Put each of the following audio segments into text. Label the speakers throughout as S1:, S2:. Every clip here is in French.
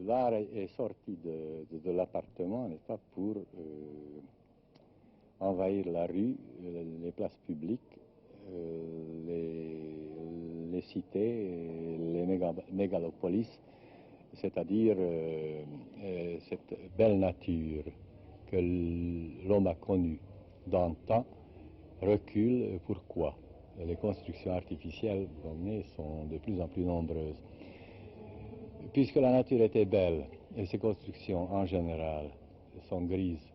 S1: L'art est sorti de l'appartement, n'est-ce pas, pour envahir la rue, les places publiques, les cités, les mégalopolis, c'est-à-dire cette belle nature que l'homme a connue d'antan recule. Pourquoi? Les constructions artificielles sont de plus en plus nombreuses. Puisque la nature était belle, et ces constructions en général sont grises,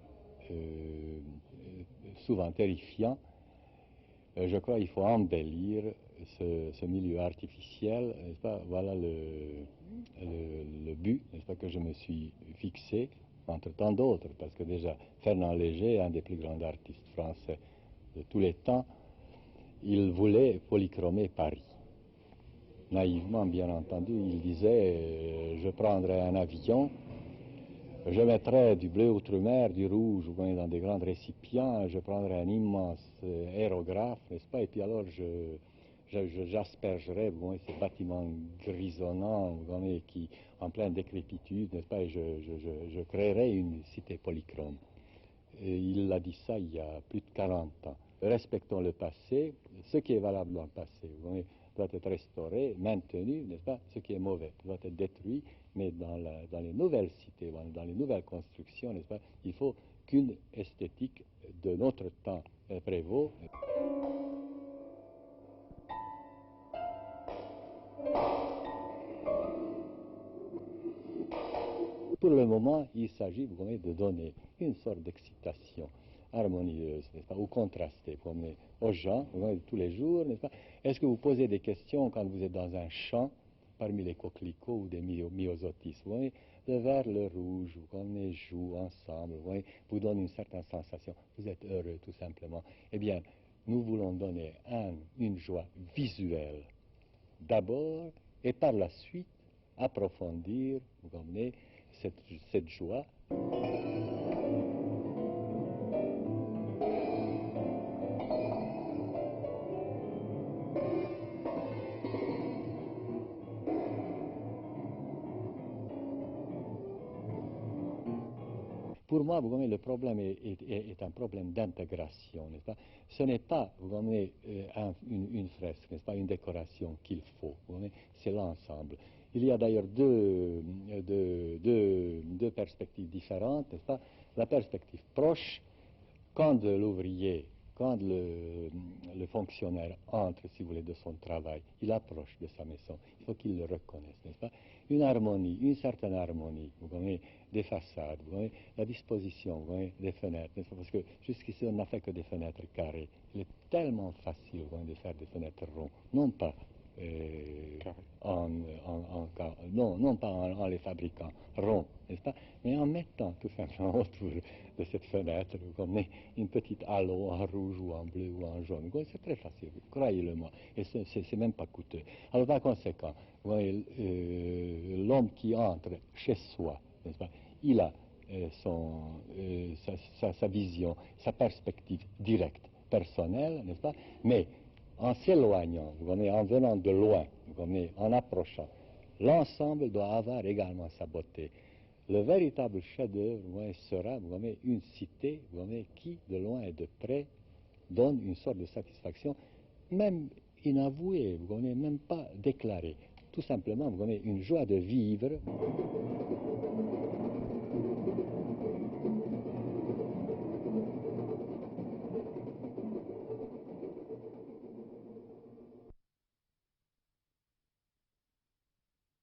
S1: souvent terrifiantes, je crois qu'il faut embellir ce milieu artificiel, n'est-ce pas? Voilà le but, n'est-ce pas, que je me suis fixé, entre tant d'autres, parce que déjà Fernand Léger, un des plus grands artistes français de tous les temps, il voulait polychromer Paris. Naïvement, bien entendu, il disait je prendrai un avion, je mettrai du bleu outre-mer, du rouge dans des grands récipients, je prendrai un immense aérographe, n'est-ce pas, et puis alors j'aspergerai ces bâtiments grisonnants qui, en pleine décrépitude, n'est-ce pas, et je créerai une cité polychrome. Et il a dit ça il y a plus de 40 ans. Respectons le passé, ce qui est valable dans le passé doit être restauré, maintenu, n'est-ce pas? Ce qui est mauvais doit être détruit, mais dans les nouvelles cités, dans les nouvelles constructions, n'est-ce pas? Il faut qu'une esthétique de notre temps prévaut. Pour le moment, il s'agit de donner une sorte d'excitation harmonieuse, n'est-ce pas, ou contrastée, aux gens, de tous les jours, n'est-ce pas? Est-ce que vous posez des questions quand vous êtes dans un champ, parmi les coquelicots ou des myosotis, le vert, le rouge, les jouent ensemble, vous donne une certaine sensation, vous êtes heureux tout simplement. Eh bien, nous voulons donner une joie visuelle d'abord, et par la suite, approfondir, vous comprenez, cette joie. Pour moi, vous voyez, le problème est un problème d'intégration, n'est-ce pas? Ce n'est pas, vous voyez, une fresque, n'est-ce pas, une décoration qu'il faut, c'est l'ensemble. Il y a d'ailleurs deux perspectives différentes, n'est-ce pas? La perspective proche, quand l'ouvrier, quand le fonctionnaire entre, si vous voulez, de son travail, il approche de sa maison, il faut qu'il le reconnaisse, n'est-ce pas? Une harmonie, une certaine harmonie, vous voyez, des façades, vous voyez, la disposition, vous voyez, des fenêtres, n'est-ce pas? Parce que jusqu'ici, on n'a fait que des fenêtres carrées. Il est tellement facile, vous voyez, de faire des fenêtres rondes, non pas non pas en les fabriquant ronds, n'est-ce pas, mais en mettant tout simplement autour de cette fenêtre comme une petite halo en rouge ou en bleu ou en jaune. C'est très facile, croyez-le-moi, et c'est même pas coûteux. Alors par conséquent, l'homme qui entre chez soi, n'est-ce pas, il a sa vision, sa perspective directe, personnelle, n'est-ce pas, mais en s'éloignant, en venant de loin, en approchant, l'ensemble doit avoir également sa beauté. Le véritable chef-d'œuvre sera une cité qui, de loin et de près, donne une sorte de satisfaction, même inavouée, même pas déclarée. Tout simplement, une joie de vivre.